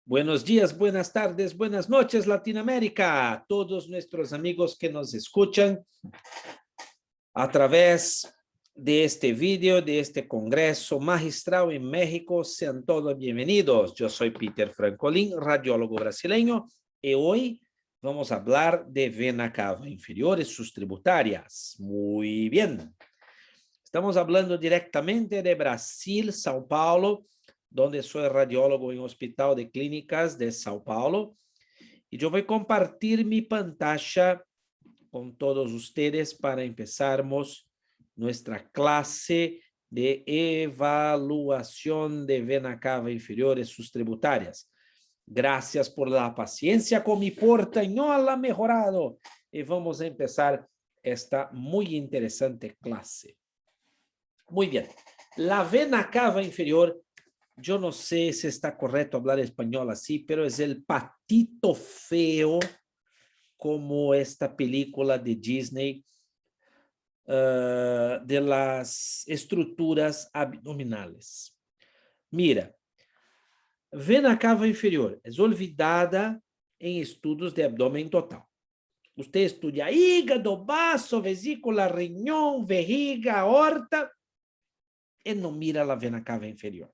Buenos días, buenas tardes, buenas noches, Latinoamérica. Todos nuestros amigos que nos escuchan a través de este vídeo, de este congreso magistral en México, sean todos bienvenidos. Yo soy Peter Francolin, radiólogo brasileño, y hoy vamos a hablar de vena cava inferior y sus tributarias. Muy bien. Estamos hablando directamente de Brasil, São Paulo, donde soy radiólogo en Hospital de Clínicas de São Paulo. Y yo voy a compartir mi pantalla con todos ustedes para empezarmos nuestra clase de evaluación de vena cava inferior y sus tributarias. Gracias por la paciencia con mi portañol ha mejorado. Y vamos a empezar esta muy interesante clase. Muy bien. La vena cava inferior, yo no sé si está correcto hablar español así, pero es el patito feo como esta película de Disney de las estructuras abdominales. Mira, vena cava inferior es olvidada en estudos de abdomen total. Usted estudia hígado, baço, vesícula, riñón, vejiga, aorta, e não mira a vena cava inferior.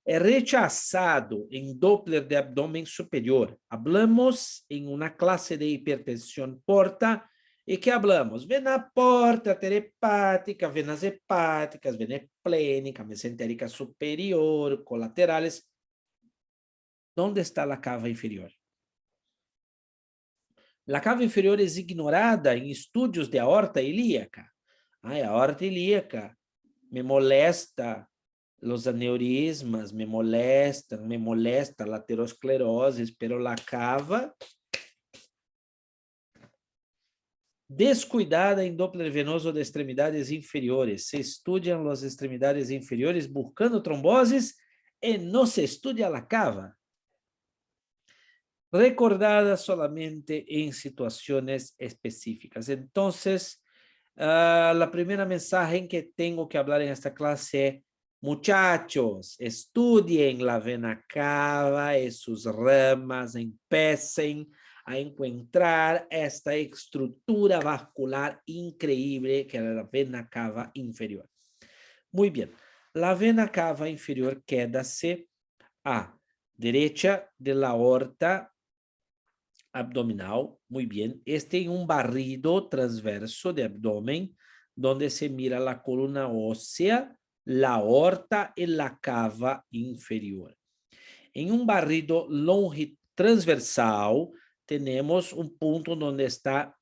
É rechazado em Doppler de abdômen superior. Hablamos em uma classe de hipertensão porta e que hablamos? Vena porta, hepática, venas hepáticas, vena esplénica, mesentérica superior, colaterales. Onde está a cava inferior? A cava inferior é ignorada em estudos de aorta ilíaca. A aorta ilíaca me molesta los aneurismas, me molesta la aterosclerosis, pero la cava descuidada em Doppler venoso de extremidades inferiores. Se estudiam as extremidades inferiores buscando tromboses e não se estudia a cava. Recordada solamente em situações específicas. Então, a primeira mensagem que tenho que falar em esta classe é: muchachos, estudien la vena cava y sus ramas, empiecen a encontrar esta estructura vascular increíble que es la vena cava inferior. Muy bien, la vena cava inferior queda-se a derecha de la aorta abdominal, muy bien, en un barrido transverso de abdomen, donde se mira la columna ósea, la aorta y la cava inferior. En un barrido transversal, tenemos un punto donde está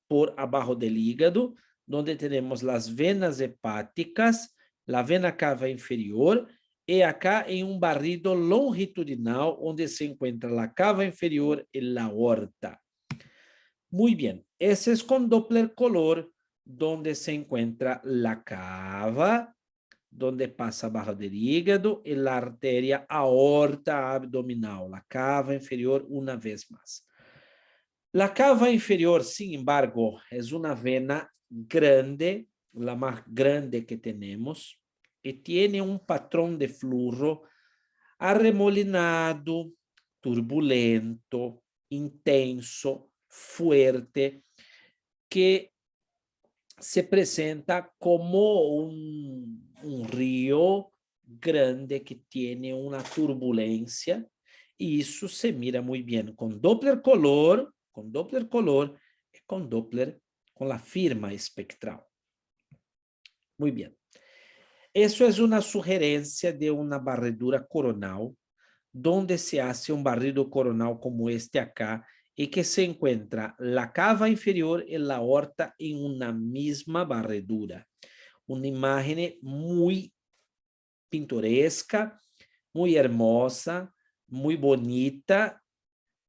por abajo del hígado, donde tenemos las venas hepáticas, la vena cava inferior, y acá en un barrido longitudinal, donde se encuentra la cava inferior y la aorta. Muy bien, ese es con Doppler color, donde se encuentra la cava, donde pasa abajo del hígado y la arteria aorta abdominal, la cava inferior una vez más. La cava inferior, sin embargo, es una vena grande, la más grande que tenemos, y tiene un patrón de flujo arremolinado, turbulento, intenso, fuerte, que se presenta como un río grande que tiene una turbulencia, y eso se mira muy bien con Doppler color y con Doppler con la firma espectral. Muy bien. Eso es una sugerencia de una barredura coronal, donde se hace un barrido coronal como este acá, y que se encuentra la cava inferior y la aorta en una misma barredura. Una imagen muy pintoresca, muy hermosa, muy bonita,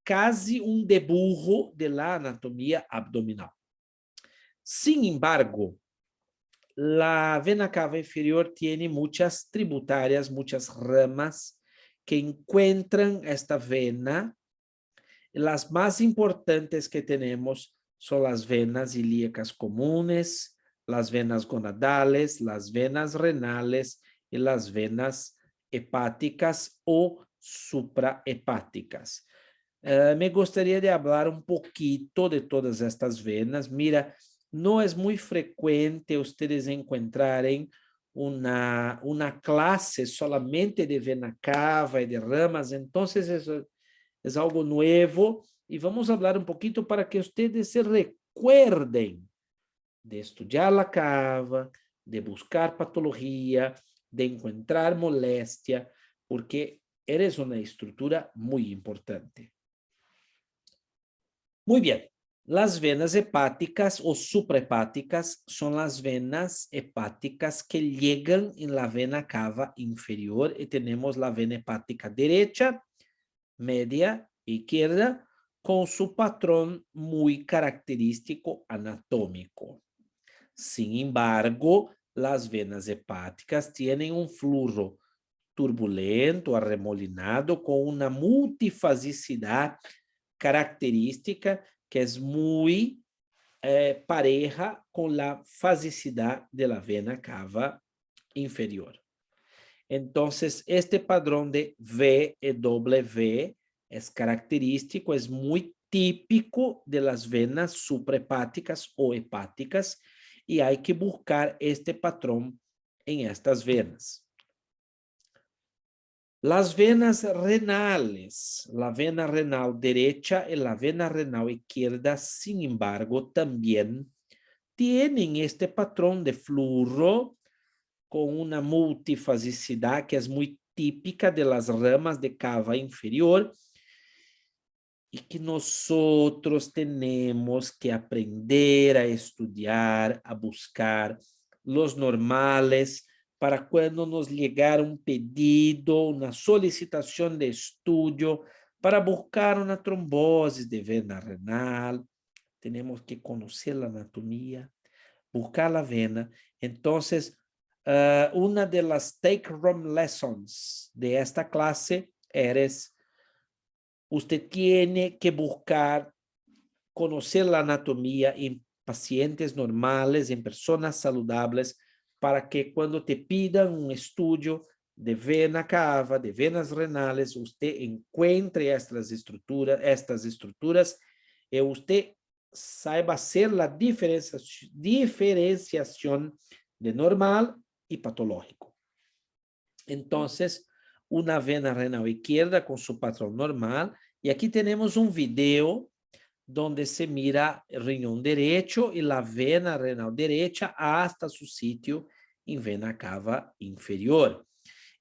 casi un dibujo de la anatomía abdominal. Sin embargo, la vena cava inferior tiene muchas tributarias, muchas ramas que encuentran esta vena. Las más importantes que tenemos son las venas ilíacas comunes, las venas gonadales, las venas renales y las venas hepáticas o suprahepáticas. Me gustaría de hablar un poquito de todas estas venas. Mira, no es muy frecuente ustedes encontrarem una clase solamente de vena cava y de ramas, entonces es algo nuevo y vamos a hablar un poquito para que ustedes se recuerden de estudiar la cava, de buscar patología, de encontrar molestia, porque eres una estructura muy importante. Muy bien, las venas hepáticas o suprahepáticas son las venas hepáticas que llegan en la vena cava inferior y tenemos la vena hepática derecha, media, izquierda, con su patrón muy característico anatómico. Sin embargo, las venas hepáticas tienen un flujo turbulento, arremolinado, con una multifasicidad característica que es muy pareja con la fasicidad de la vena cava inferior. Entonces, este padrón de VW es característico, es muy típico de las venas suprahepáticas o hepáticas y hay que buscar este patrón en estas venas. Las venas renales, la vena renal derecha y la vena renal izquierda, sin embargo, también tienen este patrón de flujo con una multifasicidad que es muy típica de las ramas de cava inferior y que nosotros tenemos que aprender a estudiar, a buscar los normales para cuando nos llegar un pedido, una solicitación de estudio para buscar una trombosis de vena renal. Tenemos que conocer la anatomía, buscar la vena. Entonces, una de las take-home lessons de esta clase es, usted tiene que buscar conocer la anatomía en pacientes normales, en personas saludables, para que cuando te pidan un estudio de vena cava, de venas renales, usted encuentre estas estructuras y usted saiba hacer la diferenciación de normal y patológico. Entonces, una vena renal izquierda con su patrón normal, y aquí tenemos un video donde se mira el riñón derecho y la vena renal derecha hasta su sitio en vena cava inferior.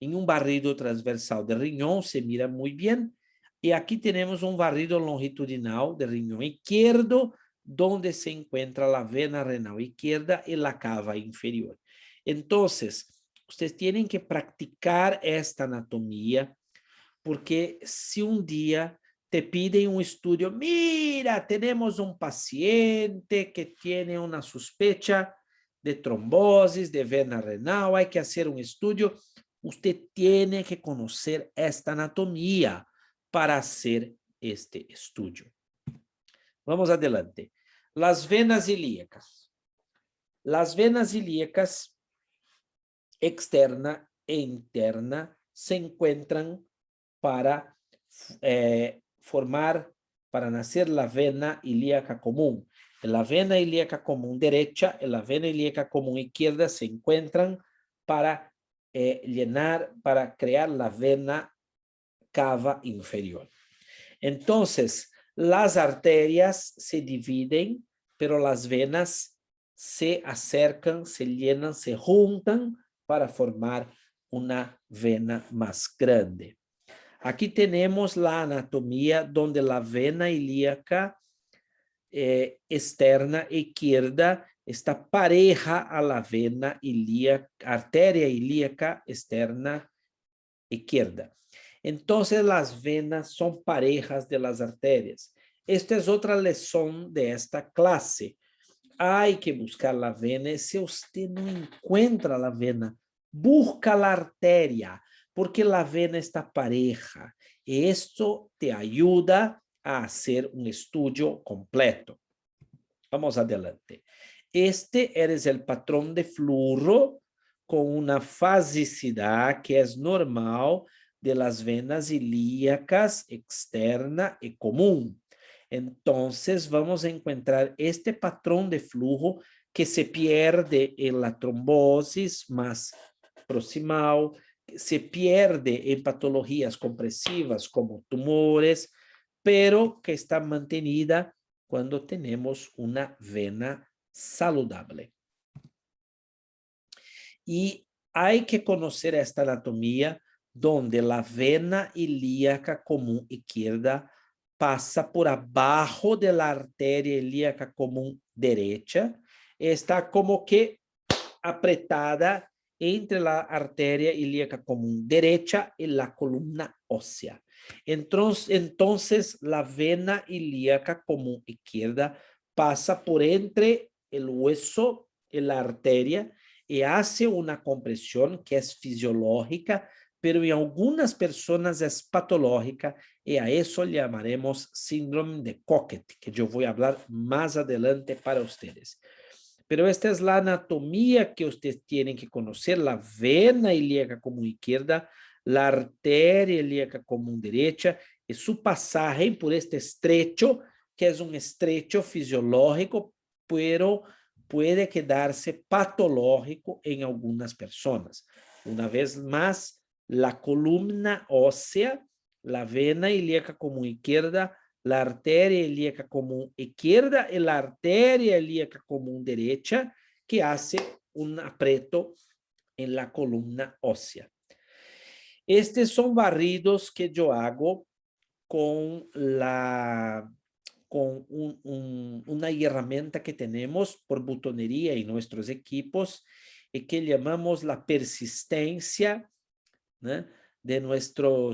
En un barrido transversal del riñón se mira muy bien. Y aquí tenemos un barrido longitudinal del riñón izquierdo, donde se encuentra la vena renal izquierda y la cava inferior. Entonces, ustedes tienen que practicar esta anatomía, porque si un día te piden un estudio, mira, tenemos un paciente que tiene una sospecha de trombosis, de vena renal, hay que hacer un estudio. Usted tiene que conocer esta anatomía para hacer este estudio. Vamos adelante. Las venas ilíacas. Las venas ilíacas externa e interna se encuentran para para nacer la vena ilíaca común. La vena ilíaca común derecha y la vena ilíaca común izquierda se encuentran para para crear la vena cava inferior. Entonces, las arterias se dividen, pero las venas se acercan, se llenan, se juntan para formar una vena más grande. Aquí tenemos la anatomía donde la vena ilíaca externa izquierda está pareja a la vena ilíaca, arteria ilíaca externa izquierda. Entonces las venas son parejas de las arterias. Esta es otra lección de esta clase. Hay que buscar la vena. Si usted no encuentra la vena, busca la arteria, porque la vena está pareja. Y esto te ayuda a hacer un estudio completo. Vamos adelante. Este es el patrón de flujo con una fasicidad que es normal de las venas ilíacas externa y común. Entonces vamos a encontrar este patrón de flujo que se pierde en la trombosis más proximal, se pierde en patologías compresivas como tumores, pero que está mantenida cuando tenemos una vena saludable. Y hay que conocer esta anatomía donde la vena ilíaca común izquierda pasa por abajo de la arteria ilíaca común derecha, está como que apretada entre la arteria ilíaca común derecha y la columna ósea. Entonces la vena ilíaca común izquierda pasa por entre el hueso y la arteria y hace una compresión que es fisiológica, pero en algunas personas es patológica y a eso le llamaremos síndrome de Cocket, que yo voy a hablar más adelante para ustedes. Pero esta es la anatomía que ustedes tienen que conocer, la vena ilíaca común izquierda, la arteria ilíaca común derecha y su pasaje por este estrecho, que es un estrecho fisiológico, pero puede quedarse patológico en algunas personas. Una vez más, la columna ósea, la vena ilíaca común izquierda, la arteria ilíaca común izquierda y la arteria ilíaca común derecha, que hace un aprieto en la columna ósea. Estos son barridos que yo hago con una herramienta que tenemos por botonería en nuestros equipos y que llamamos la persistencia, ¿no?, de nuestro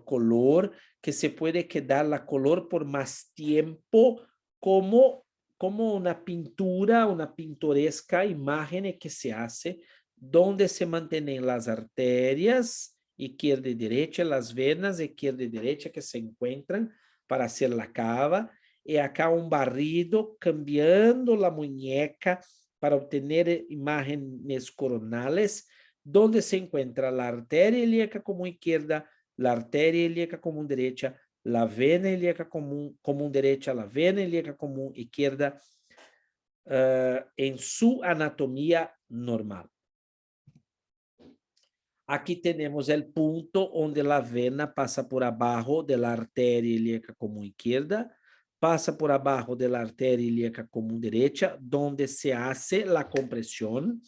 color, que se puede quedar la color por más tiempo como una pintura, una pintoresca imagen que se hace donde se mantienen las arterias izquierda y derecha, las venas izquierda y derecha que se encuentran para hacer la cava, y acá un barrido cambiando la muñeca para obtener imágenes coronales, donde se encuentra la arteria ilíaca común izquierda, la arteria ilíaca común derecha, la vena ilíaca común derecha, la vena ilíaca común izquierda, en su anatomía normal. Aquí tenemos el punto donde la vena pasa por abajo de la arteria ilíaca común izquierda, pasa por abajo de la arteria ilíaca común derecha, donde se hace la compresión,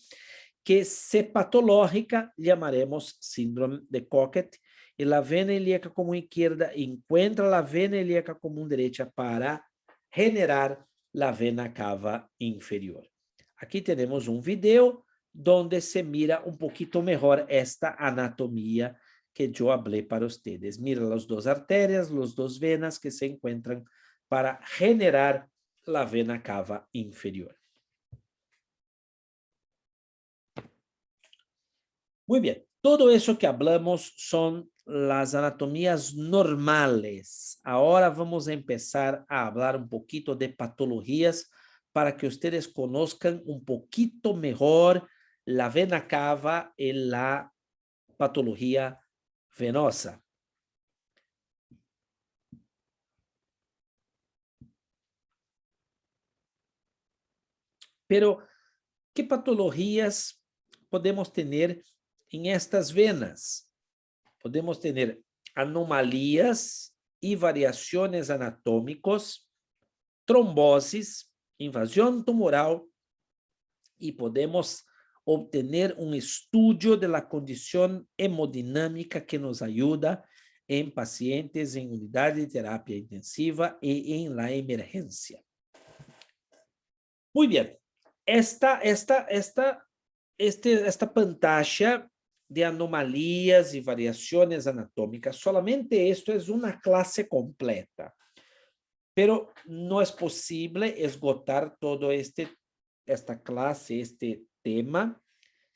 que se patológica llamaremos síndrome de Cocket, y la vena ilíaca común izquierda encuentra la vena ilíaca común derecha para generar la vena cava inferior. Aquí tenemos un video donde se mira un poquito mejor esta anatomía que yo hablé para ustedes. Mira las dos arterias, las dos venas que se encuentran para generar la vena cava inferior. Muy bien, todo eso que hablamos son las anatomías normales. Ahora vamos a empezar a hablar un poquito de patologías para que ustedes conozcan un poquito mejor la vena cava y la patología venosa. Pero, ¿qué patologías podemos tener en estas venas? Podemos tener anomalías y variaciones anatómicos, trombosis, invasión tumoral, y podemos obtener un estudio de la condición hemodinámica que nos ayuda en pacientes en unidad de terapia intensiva y en la emergencia. Muy bien, esta pantalla de anomalías y variaciones anatómicas, solamente esto es una clase completa, pero no es posible esgotar todo esta clase, este tema.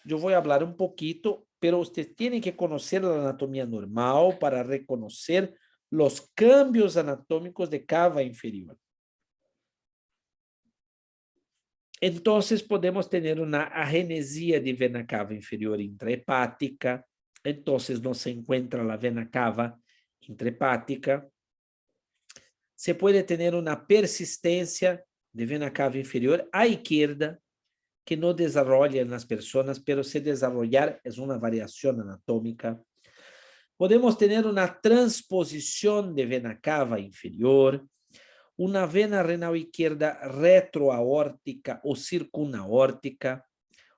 Yo voy a hablar un poquito, pero usted tiene que conocer la anatomía normal para reconocer los cambios anatómicos de cava inferior. Entonces, podemos tener una agenesia de vena cava inferior intrahepática, Entonces no se encuentra la vena cava intrahepática. Se puede tener una persistencia de vena cava inferior a izquierda, que no desarrolla en las personas, pero se desarrollar es una variación anatómica. Podemos tener una transposición de vena cava inferior, una vena renal izquierda retroaórtica o circunaórtica,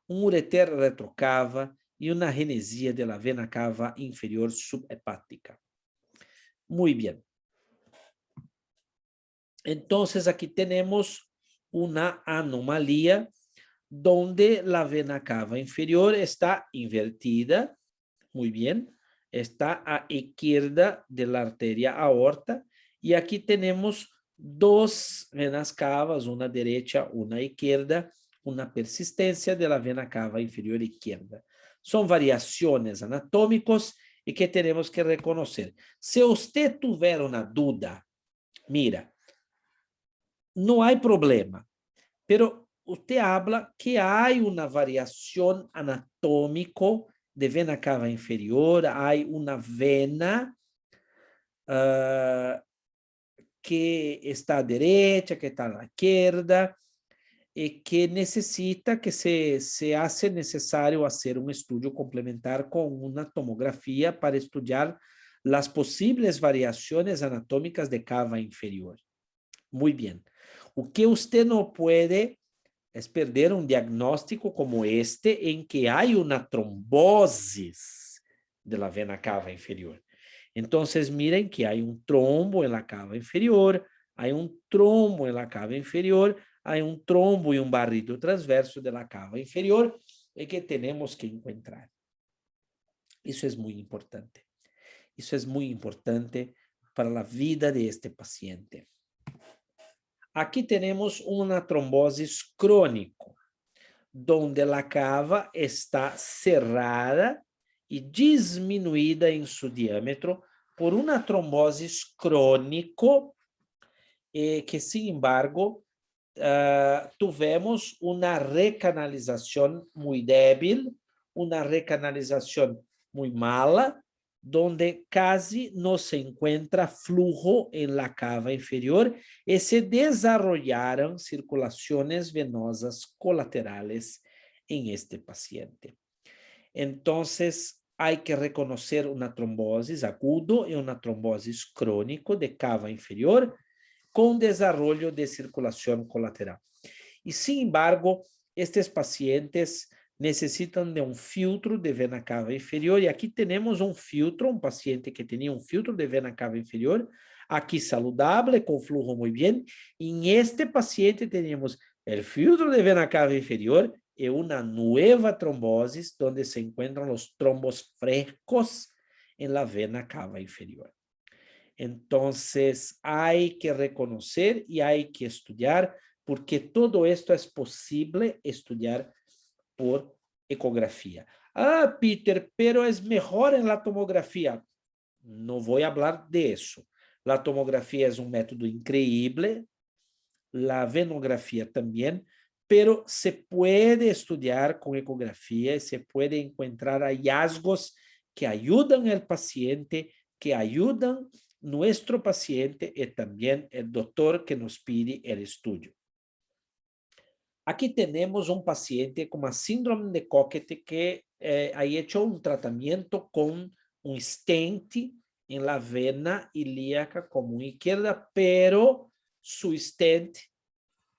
un ureter retrocava y una genesia de la vena cava inferior subhepática. Muy bien. Entonces, aquí tenemos una anomalía donde la vena cava inferior está invertida, muy bien, está a izquierda de la arteria aorta, y aquí tenemos dos venas cavas, una derecha, una izquierda, una persistencia de la vena cava inferior izquierda. Son variaciones anatómicas y que tenemos que reconocer. Si usted tuviera una duda, mira, no hay problema, pero usted habla que hay una variación anatómico de vena cava inferior, hay una vena que está a derecha, que está a la izquierda, y que necesita que se hace necesario hacer un estudio complementar con una tomografía para estudiar las posibles variaciones anatómicas de cava inferior. Muy bien. O que usted no puede es perder un diagnóstico como este en que hay una trombosis de la vena cava inferior. Entonces, miren que hay un trombo en la cava inferior, hay un trombo en la cava inferior, hay un trombo y un barrido transverso de la cava inferior y que tenemos que encontrar. Eso es muy importante. Eso es muy importante para la vida de este paciente. Aquí tenemos una trombosis crónico, donde la cava está cerrada y disminuida en su diámetro por una trombosis crónico que, sin embargo, tuvimos una recanalización muy débil, una recanalización muy mala, donde casi no se encuentra flujo en la cava inferior y se desarrollaron circulaciones venosas colaterales en este paciente. Entonces, hay que reconocer una trombosis agudo y una trombosis crónico de cava inferior con desarrollo de circulación colateral. Y sin embargo, estos pacientes necesitan de un filtro de vena cava inferior, y aquí tenemos un filtro, un paciente que tenía un filtro de vena cava inferior, aquí saludable, con flujo muy bien, y en este paciente tenemos el filtro de vena cava inferior y una nueva trombosis donde se encuentran los trombos frescos en la vena cava inferior. Entonces, hay que reconocer y hay que estudiar, porque todo esto es posible estudiar por ecografía. Ah, Peter, pero es mejor en la tomografía. No voy a hablar de eso. La tomografía es un método increíble, la venografía también, pero se puede estudiar con ecografía y se puede encontrar hallazgos que ayudan al paciente, que ayudan nuestro paciente y también el doctor que nos pide el estudio. Aquí tenemos un paciente con una síndrome de Cockett que ha hecho un tratamiento con un stent en la vena ilíaca común izquierda, pero su stent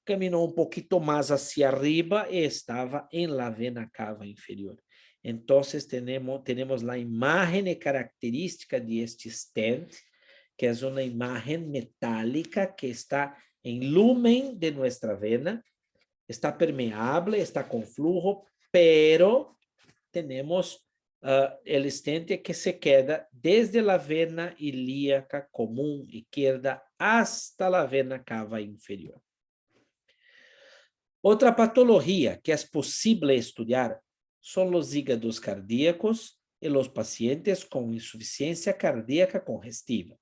caminhou um pouquinho mais hacia arriba e estava em la vena cava inferior. Então, temos a imagem característica de este stent, que é uma imagem metálica que está em lumen de nossa vena, está permeável, está com flujo, pero temos el stent que se queda desde la vena ilíaca común izquierda hasta la vena cava inferior. Outra patologia que é possível estudar são os hígados cardíacos e os pacientes com insuficiência cardíaca congestiva.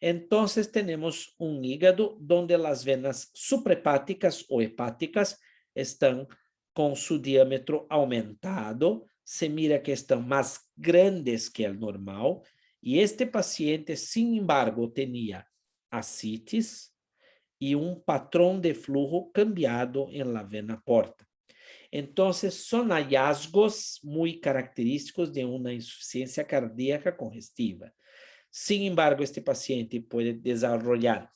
Então, temos um hígado onde as venas suprahepáticas ou hepáticas estão com seu diâmetro aumentado, se mira que están más grandes que el normal y este paciente, sin embargo, tenía ascitis y un patrón de flujo cambiado en la vena porta. Entonces, son hallazgos muy característicos de una insuficiencia cardíaca congestiva. Sin embargo, este paciente puede desarrollar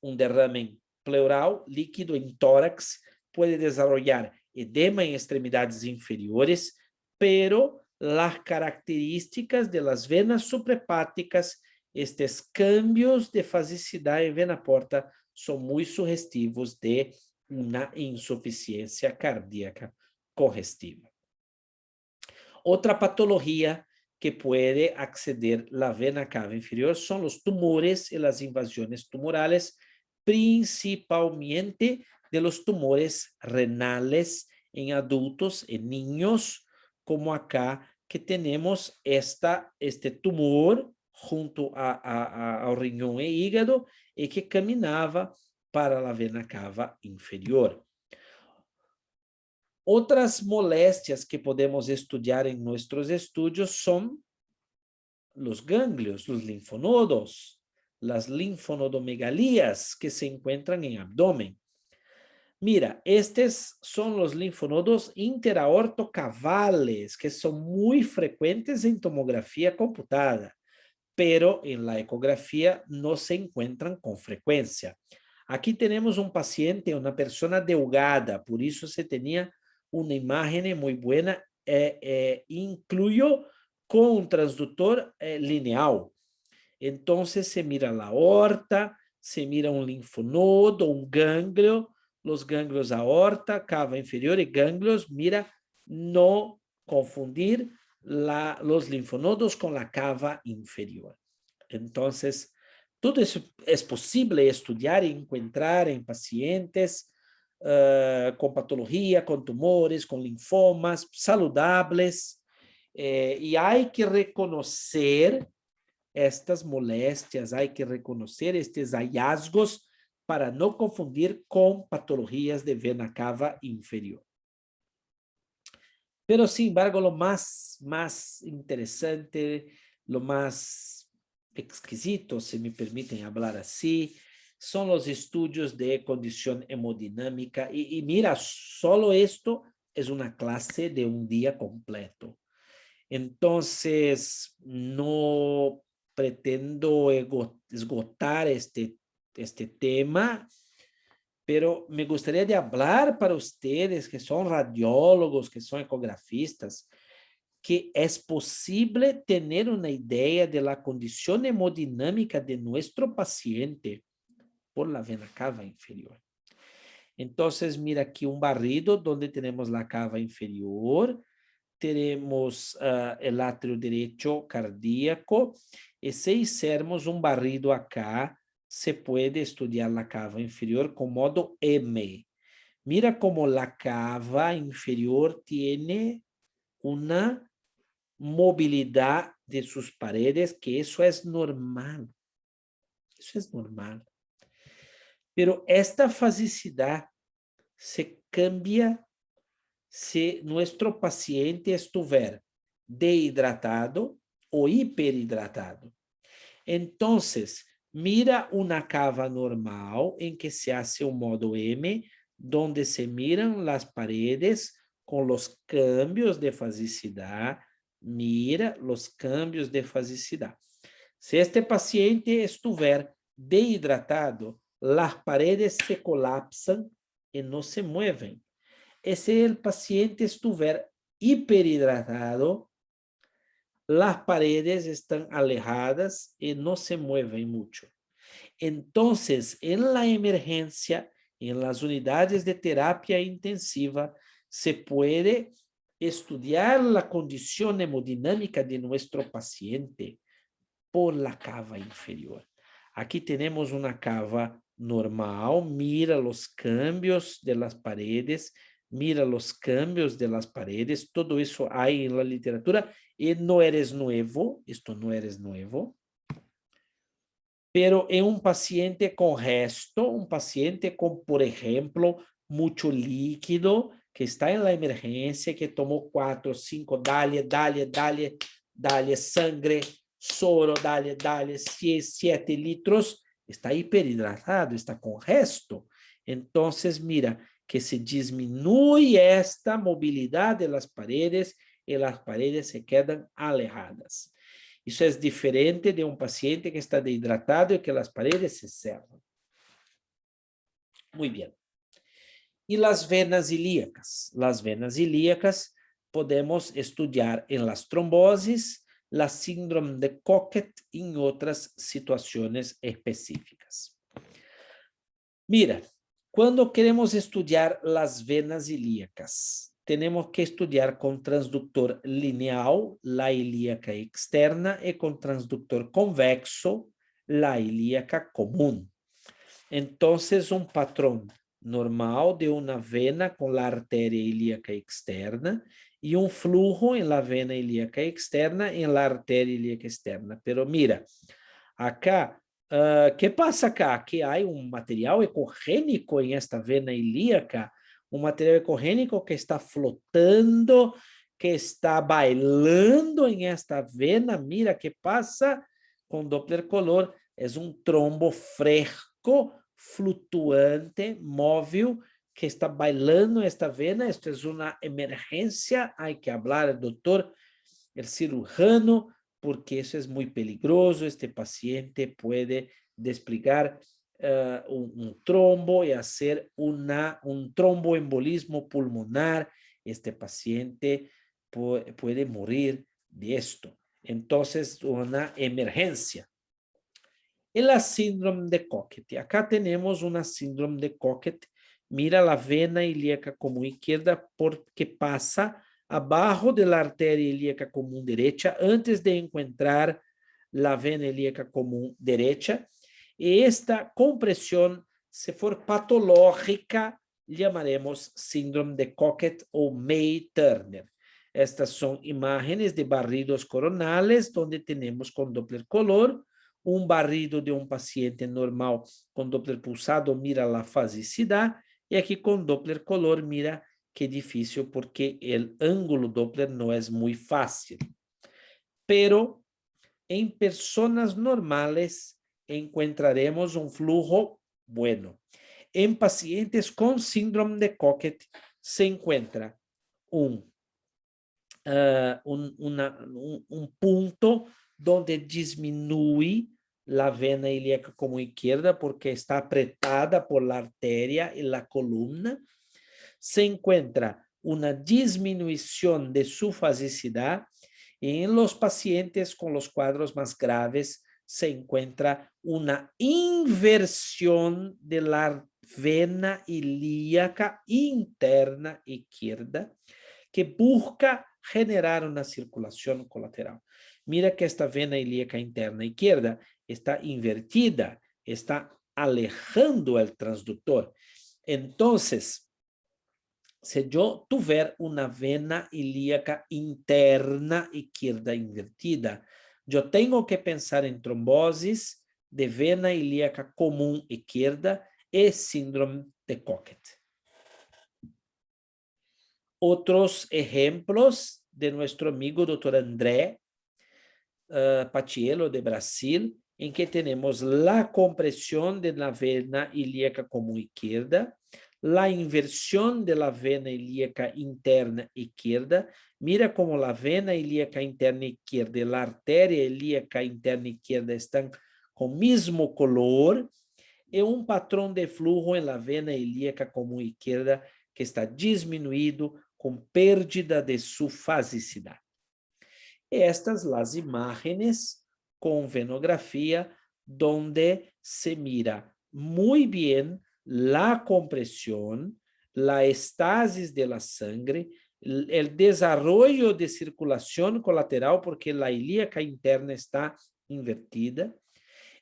un derrame pleural líquido en tórax, puede desarrollar edema en extremidades inferiores, pero las características de las venas suprahepáticas, estos cambios de fasicidad en vena porta son muy sugestivos de una insuficiencia cardíaca congestiva. Otra patología que puede acceder la vena cava inferior son los tumores y las invasiones tumorales, principalmente de los tumores renales en adultos, en niños, como acá que tenemos este tumor junto ao riñón e hígado y que caminaba para la vena cava inferior. Otras molestias que podemos estudiar en nuestros estudios son los ganglios, los linfonodos, las linfonodomegalías que se encuentran en abdomen. Mira, estos son los linfonodos interaortocavales, que son muy frecuentes en tomografía computada, pero en la ecografía no se encuentran con frecuencia. Aquí tenemos un paciente, una persona delgada, por eso se tenía una imagen muy buena, incluyo con un transductor lineal. Entonces se mira la aorta, se mira un linfonodo, un ganglio, los ganglios aorta, cava inferior y ganglios, mira, no confundir los linfonodos con la cava inferior. Entonces, todo eso es posible estudiar y encontrar en pacientes con patología, con tumores, con linfomas saludables, y hay que reconocer estas molestias, hay que reconocer estes hallazgos para no confundir con patologías de vena cava inferior. Pero, sin embargo, lo más interesante, lo más exquisito, si me permiten hablar así, son los estudios de condición hemodinámica. Y mira, solo esto es una clase de un día completo. Entonces, no pretendo esgotar este tema, pero me gustaría de hablar para ustedes que son radiólogos, que son ecografistas, que es posible tener una idea de la condición hemodinámica de nuestro paciente por la vena cava inferior. Entonces, mira aquí un barrido donde tenemos la cava inferior, tenemos el atrio derecho cardíaco, y si hiciéramos un barrido acá, se puede estudiar la cava inferior con modo M. Mira cómo la cava inferior tiene una movilidad de sus paredes, que eso es normal. Eso es normal. Pero esta fasicidad se cambia si nuestro paciente estuviera dehidratado o hiperhidratado. Entonces, mira una cava normal en que se hace un modo M, donde se miran las paredes con los cambios de fasicidad. Mira los cambios de fasicidad. Si este paciente estuviera dehidratado, las paredes se colapsan y no se mueven. Y si el paciente estuviera hiperhidratado, las paredes están alejadas y no se mueven mucho. Entonces, en la emergencia, en las unidades de terapia intensiva, se puede estudiar la condición hemodinámica de nuestro paciente por la cava inferior. Aquí tenemos una cava normal, mira los cambios de las paredes, mira los cambios de las paredes, todo eso hay en la literatura y no eres nuevo, esto no eres nuevo. Pero en un paciente con resto, un paciente con, por ejemplo, mucho líquido, que está en la emergencia, que tomó 4, 5, dale sangre, soro, dale 7 litros, está hiperhidratado, está con resto. Entonces, mira, que se disminuye esta movilidad de las paredes y las paredes se quedan alejadas. Isso é diferente de um paciente que está desidratado e que as paredes se cerram. Muito bem. E as venas ilíacas? As venas ilíacas podemos estudar em las tromboses, la síndrome de Cocket e em outras situações específicas. Mira, quando queremos estudar as venas ilíacas, temos que estudar com transductor lineal, la ilíaca externa, e com transductor convexo, la ilíaca comum. Então, um patrão normal de uma vena com a artéria ilíaca externa e um flujo em la vena ilíaca externa em la artéria ilíaca externa. Pero mira, acá, ¿qué pasa acá? Que há material ecogênico em esta vena ilíaca, material ecogênico que está flotando, que está bailando em esta vena. Mira, que passa com Doppler color? É trombo fresco, flutuante, móvel, que está bailando esta vena. Esto es una emergencia, hay que hablar al doctor, el cirujano, porque eso es muy peligroso. Este paciente puede desplegar un trombo y hacer un tromboembolismo pulmonar. Este paciente puede morir de esto. Entonces, una emergencia. E a síndrome de Cocket. Acá temos uma síndrome de Cocket. Mira a vena ilíaca comum esquerda porque passa abaixo da artéria ilíaca comum direita antes de encontrar a vena ilíaca comum direita. E esta compressão, se for patológica, chamaremos síndrome de Cocket ou May-Turner. Estas são imagens de barridos coronales, onde temos com Doppler color barrido de paciente normal com Doppler pulsado, mira a fasicidade, e aqui com Doppler color, mira que difícil, porque o ângulo Doppler não é muito fácil. Pero, em pessoas normais, encontraremos flujo bueno. Em pacientes com síndrome de Cocket, se encontra ponto donde diminui a vena ilíaca comum esquerda porque está apretada por la arteria e la columna. Se encuentra uma disminuição de su fasicidade e en los pacientes con los cuadros más graves se encuentra una inversión de la vena ilíaca interna izquierda que busca generar una circulación colateral. Mira que esta vena ilíaca interna izquierda está invertida, está alejando el transductor. Entonces, si yo tuviera una vena ilíaca interna izquierda invertida, yo tengo que pensar en trombosis de vena ilíaca común izquierda y síndrome de Cocket. Otros ejemplos de nuestro amigo Dr. André Paciello de Brasil, en que tenemos la compresión de la vena ilíaca común izquierda, la inversión de la vena ilíaca interna izquierda. Mira como la vena ilíaca interna izquierda y la arteria ilíaca interna izquierda están con mismo color y patrón de flujo en la vena ilíaca común izquierda que está disminuído com pérdida de sua fasicidade. Estas las imágenes com venografia, donde se mira muito bem la compresión, la estasis de la sangre, el desarrollo de circulación colateral, porque la ilíaca interna está invertida.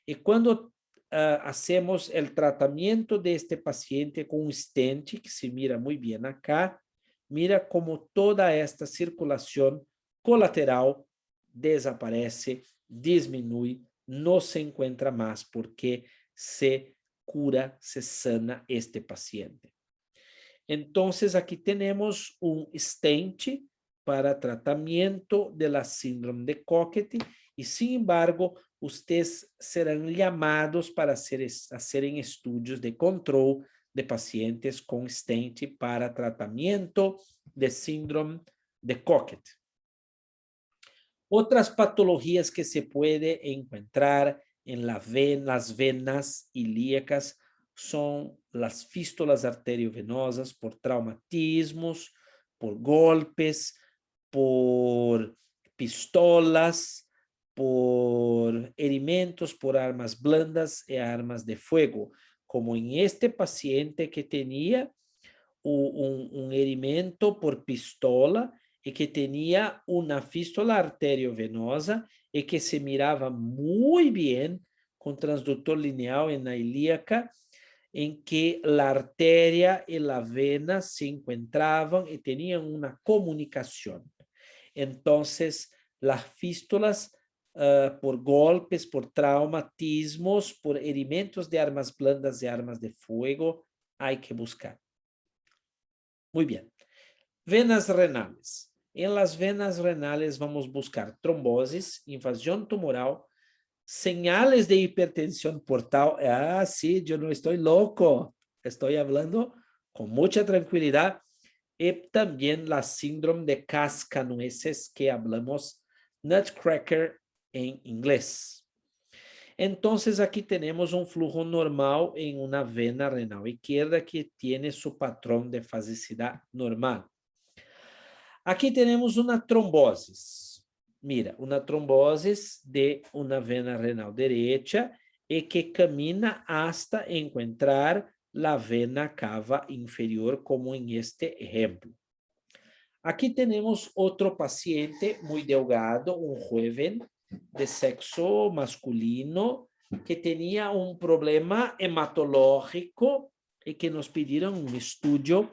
Y cuando hacemos el tratamiento de este paciente con un stent, que se mira muy bien acá, mira como toda esta circulación colateral desaparece, disminui, no se encuentra más porque se cura, se sana este paciente. Entonces, aquí tenemos un stent para tratamiento de la síndrome de Cockett y, sin embargo, ustedes serán llamados para hacer estudios de control de pacientes con stent para tratamiento de síndrome de Cockett. Otras patologías que se puede encontrar en las venas ilíacas son las fístulas arteriovenosas por traumatismos, por golpes, por pistolas, por herimentos, por armas blandas y armas de fuego, como en este paciente que tenía un herimento por pistola y que tenía una fístula arteriovenosa y que se miraba muy bien con transductor lineal en la ilíaca, en que la arteria y la vena se encontraban y tenían una comunicación. Entonces, las fístulas por golpes, por traumatismos, por herimentos de armas blandas y armas de fuego, hay que buscar. Muy bien. Venas renales. En las venas renales vamos a buscar trombosis, invasión tumoral, señales de hipertensión portal. Ah, sí, yo no estoy loco. Estoy hablando con mucha tranquilidad. Y también la síndrome de cascanueces que hablamos, nutcracker en inglés. Entonces, aquí tenemos un flujo normal en una vena renal izquierda que tiene su patrón de fasicidad normal. Aquí tenemos una trombosis. Mira, una trombosis de una vena renal derecha y que camina hasta encontrar la vena cava inferior, como en este ejemplo. Aquí tenemos otro paciente muy delgado, un joven de sexo masculino que tenía un problema hematológico y que nos pidieron un estudio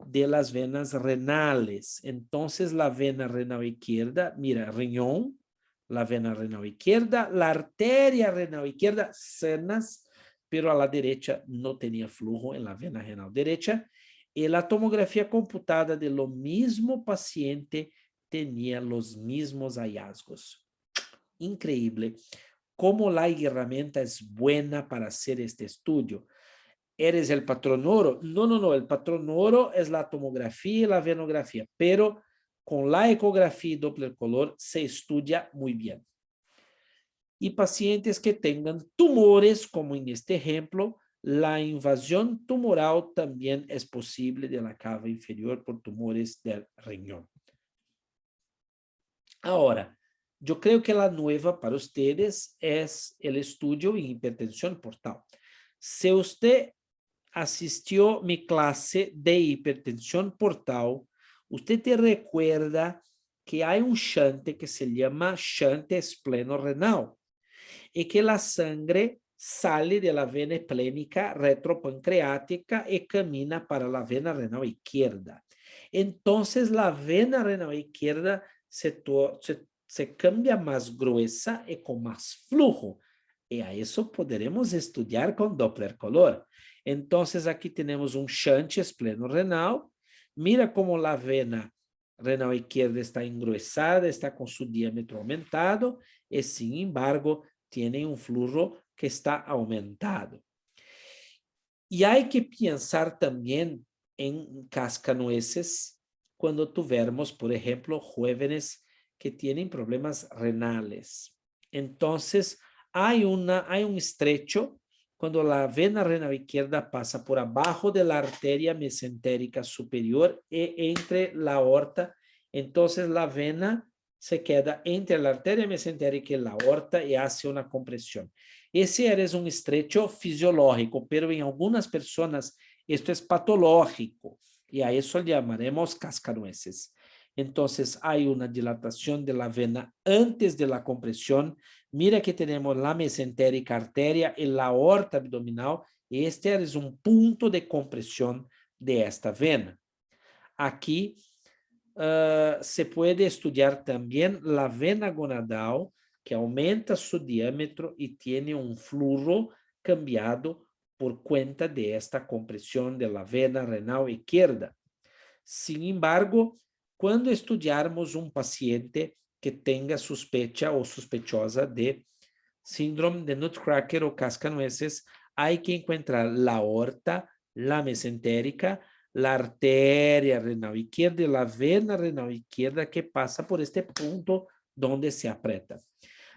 de las venas renales. Entonces, la vena renal izquierda, mira, riñón, la vena renal izquierda, la arteria renal izquierda, sanas, pero a la derecha no tenía flujo en la vena renal derecha. Y la tomografía computada de lo mismo paciente tenía los mismos hallazgos. Increíble cómo la herramienta es buena para hacer este estudio. ¿Eres el patrón oro? No, el patrón oro es la tomografía y la venografía, pero con la ecografía y Doppler color se estudia muy bien. Y pacientes que tengan tumores, como en este ejemplo, la invasión tumoral también es posible de la cava inferior por tumores del riñón. Ahora, yo creo que la nueva para ustedes es el estudio en hipertensión portal. Si usted asistió a mi clase de hipertensión portal, usted te recuerda que hay un shunt que se llama shunt espleno-renal y que la sangre sale de la vena esplénica retropancreática y camina para la vena renal izquierda. Entonces, la vena renal izquierda se cambia más gruesa y con más flujo. Y a eso podremos estudiar con Doppler color. Entonces, aquí tenemos un shunt espleno-renal. Mira cómo la vena renal izquierda está engruesada, está con su diámetro aumentado y, sin embargo, tiene un flujo que está aumentado. Y hay que pensar también en cascanueces cuando tuviéramos, por ejemplo, jóvenes que tienen problemas renales. Entonces, hay un estrecho cuando la vena renal izquierda pasa por abajo de la arteria mesentérica superior y entre la aorta. Entonces, la vena se queda entre la arteria mesentérica y la aorta y hace una compresión. Ese es un estrecho fisiológico, pero en algunas personas esto es patológico y a eso le llamaremos cascanueces. Entonces, hay una dilatación de la vena antes de la compresión. Mira que tenemos la mesentérica arteria y la aorta abdominal. Este es un punto de compresión de esta vena. Aquí se puede estudiar también la vena gonadal, que aumenta su diámetro y tiene un flujo cambiado por cuenta de esta compresión de la vena renal izquierda. Sin embargo, cuando estudiarmos un paciente que tenga sospecha o sospechosa de síndrome de Nutcracker o cascanueces, hay que encontrar la aorta, la mesentérica, la arteria renal izquierda y la vena renal izquierda que pasa por este punto donde se aprieta.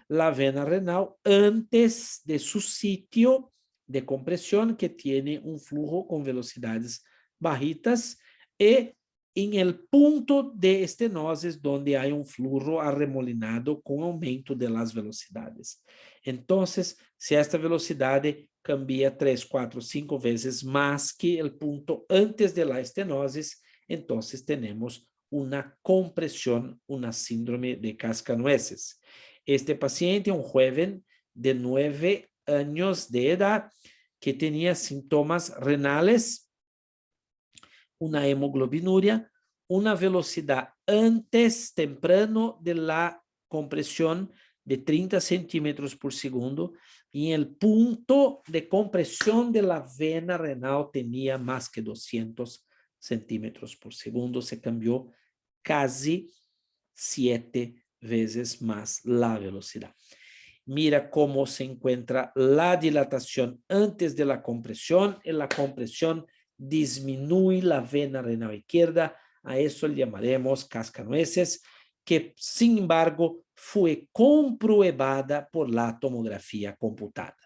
La vena renal antes de su sitio de compresión que tiene un flujo con velocidades bajitas y en el punto de estenosis donde hay un flujo arremolinado con aumento de las velocidades. Entonces, si esta velocidad cambia 3, 4, 5 veces más que el punto antes de la estenosis, entonces tenemos una compresión, una síndrome de cascanueces. Este paciente, un joven de 9 años de edad, que tenía síntomas renales, una hemoglobinuria, una velocidad antes temprano de la compresión de 30 centímetros por segundo y el punto de compresión de la vena renal tenía más que 200 centímetros por segundo. Se cambió casi 7 veces más la velocidad. Mira cómo se encuentra la dilatación antes de la compresión. En la compresión disminuye la vena renal izquierda. A eso le llamaremos cascanueces, que sin embargo fue comprobada por la tomografía computada.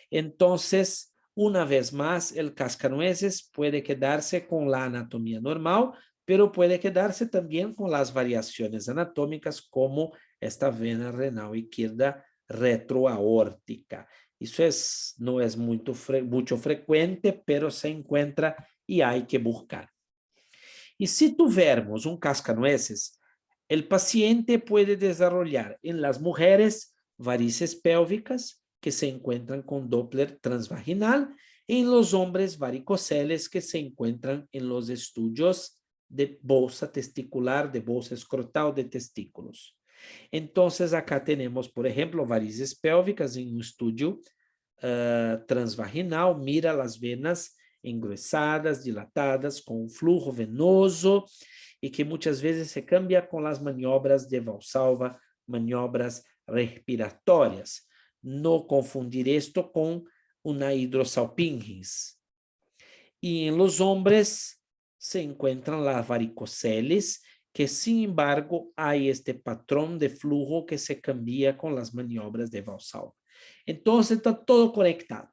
Entonces, una vez más, el cascanueces puede quedarse con la anatomía normal, pero puede quedarse también con las variaciones anatómicas como esta vena renal izquierda retroaórtica. Eso no es mucho frecuente, pero se encuentra y hay que buscar. Y si tuviéramos un cascanueces, el paciente puede desarrollar en las mujeres varices pélvicas que se encuentran con Doppler transvaginal y en los hombres varicoceles que se encuentran en los estudios de bolsa testicular, de bolsa escrotal de testículos. Entonces, acá tenemos, por ejemplo, varices pélvicas en un estudio transvaginal, mira las venas engruesadas, dilatadas, com um flujo venoso e que muitas vezes se cambia com as maniobras de Valsalva, maniobras respiratórias. No confundir esto com una hidrosalpingens. Y en los hombres se encuentran las varicoceles, que sin embargo hay este patrón de flujo que se cambia con las maniobras de Valsalva. Entonces está todo conectado.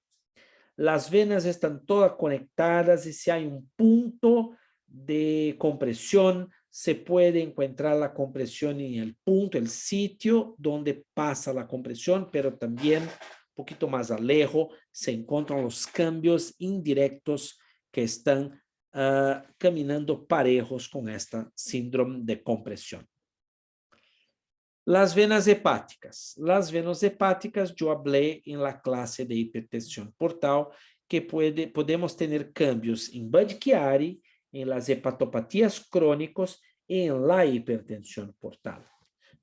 Las venas están todas conectadas y si hay un punto de compresión, se puede encontrar la compresión en el punto, el sitio donde pasa la compresión, pero también un poquito más lejos se encuentran los cambios indirectos que están caminando parejos con esta síndrome de compresión. Las venas hepáticas. Las venas hepáticas, yo hablé en la clase de hipertensión portal que podemos tener cambios en Budd-Chiari, en las hepatopatías crónicas y en la hipertensión portal.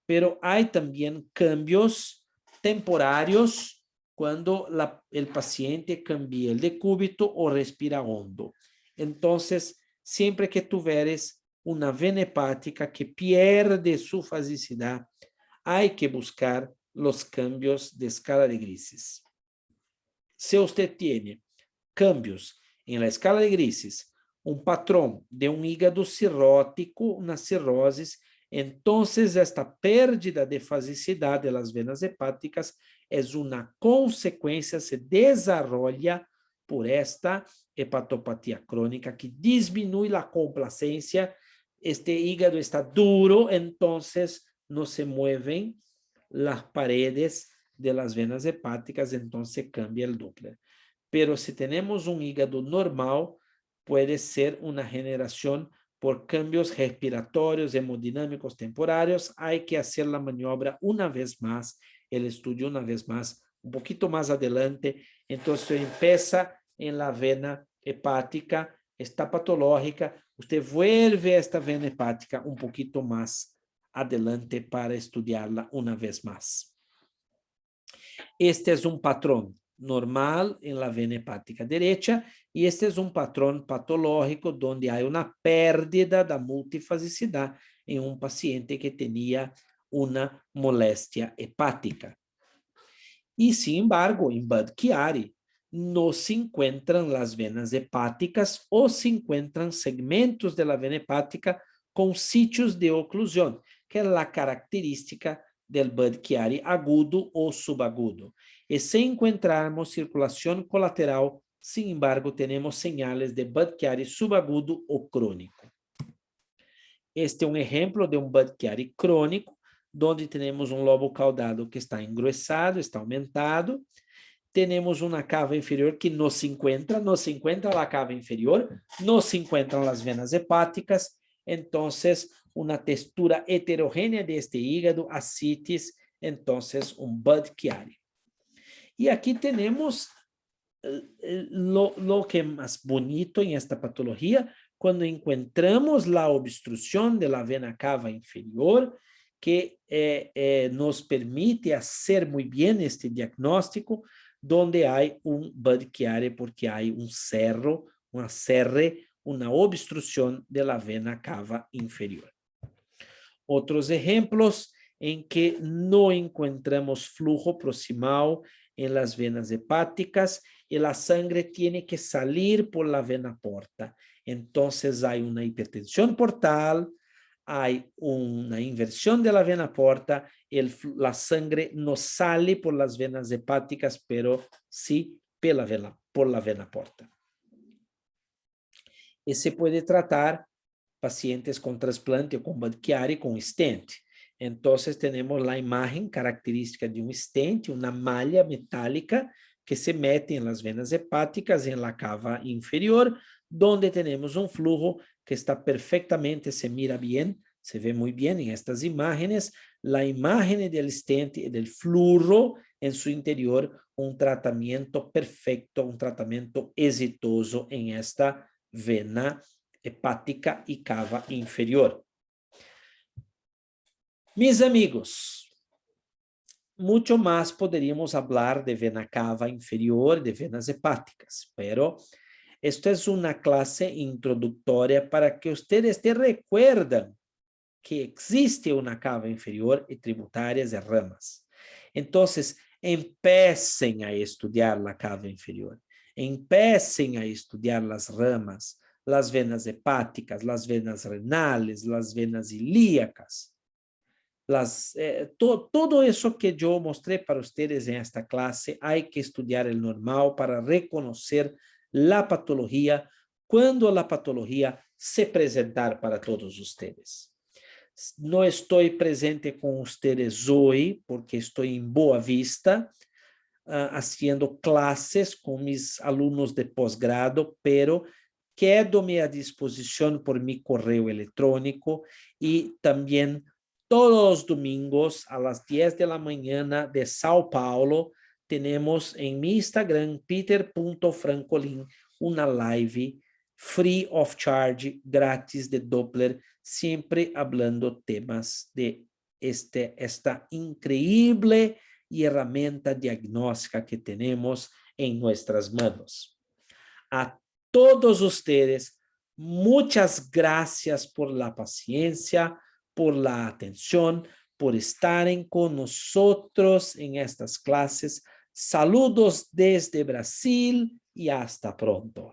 Pero hay también cambios temporarios cuando el paciente cambia el decúbito o respira hondo. Entonces, siempre que tuvieres una vena hepática que pierde su fasicidad, hay que buscar los cambios de escala de grises. Si usted tiene cambios en la escala de grises, un patrón de un hígado cirrótico, una cirrosis, entonces esta pérdida de fasicidad de las venas hepáticas es una consecuencia, se desarrolla por esta hepatopatía crónica que disminuye la complacencia. Este hígado está duro, entonces no se mueven las paredes de las venas hepáticas, entonces cambia el Doppler. Pero si tenemos un hígado normal, puede ser una generación por cambios respiratorios, hemodinámicos temporarios. Hay que hacer la maniobra una vez más, el estudio una vez más, un poquito más adelante. Entonces empieza en la vena hepática, está patológica, usted vuelve a esta vena hepática un poquito más adelante para estudiarla una vez más. Este es un patrón normal en la vena hepática derecha, y este es un patrón patológico donde hay una pérdida de multifasicidad en un paciente que tenía una molestia hepática. Y sin embargo, en Budd-Chiari no se encuentran las venas hepáticas o se encuentran segmentos de la vena hepática con sitios de oclusión, que es la característica del Budd-Chiari agudo o subagudo. Y si encontramos circulación colateral, sin embargo, tenemos señales de Budd-Chiari subagudo o crónico. Este é um exemplo de um Budd-Chiari crônico, onde temos um lobo caudado que está engrossado, está aumentado. Temos uma cava inferior que não se encontra a cava inferior, não se encontram as venas hepáticas. Então, uma textura heterogênea deste hígado, ascites, então, um Budd-Chiari. E aqui temos lo que é mais bonito em esta patologia, quando encontramos a obstrução de la vena cava inferior, que nos permite fazer muito bem este diagnóstico, donde há Budd-Chiari, porque há cerro, uma serre, uma obstrução de la vena cava inferior. Outros exemplos em que não encontramos flujo proximal en las venas hepáticas y la sangre tiene que salir por la vena porta. Entonces hay una hipertensión portal, hay una inversión de la vena porta, la sangre no sale por las venas hepáticas, pero sí por la vena porta. Y se puede tratar pacientes con trasplante o con Budd-Chiari con stent. Entonces tenemos la imagen característica de un stent, una malla metálica que se mete en las venas hepáticas en la cava inferior, donde tenemos un flujo que está perfectamente, se mira bien, se ve muy bien en estas imágenes, la imagen del stent y del flujo en su interior, un tratamiento perfecto, un tratamiento exitoso en esta vena hepática y cava inferior. Mis amigos, mucho más podríamos hablar de vena cava inferior, de venas hepáticas, pero esto es una clase introductoria para que ustedes te recuerden que existe una cava inferior y tributarias y ramas. Entonces, empiecen a estudiar la cava inferior, empiecen a estudiar las ramas, las venas hepáticas, las venas renales, las venas ilíacas. Todo eso que yo mostré para ustedes en esta clase, hay que estudiar el normal para reconocer la patología cuando la patología se presentar para todos ustedes. No estoy presente con ustedes hoy porque estoy en Boa Vista haciendo clases con mis alumnos de posgrado, pero quedo-me à disposição por mi correo electrónico e também todos os domingos a las 10 de la mañana de São Paulo temos em mi Instagram peter.francolin uma live free of charge, grátis de Doppler, sempre hablando temas de esta increíble herramienta diagnóstica que temos em nossas manos. A todos ustedes, muchas gracias por la paciencia, por la atención, por estarem con nosotros en estas clases. Saludos desde Brasil y hasta pronto.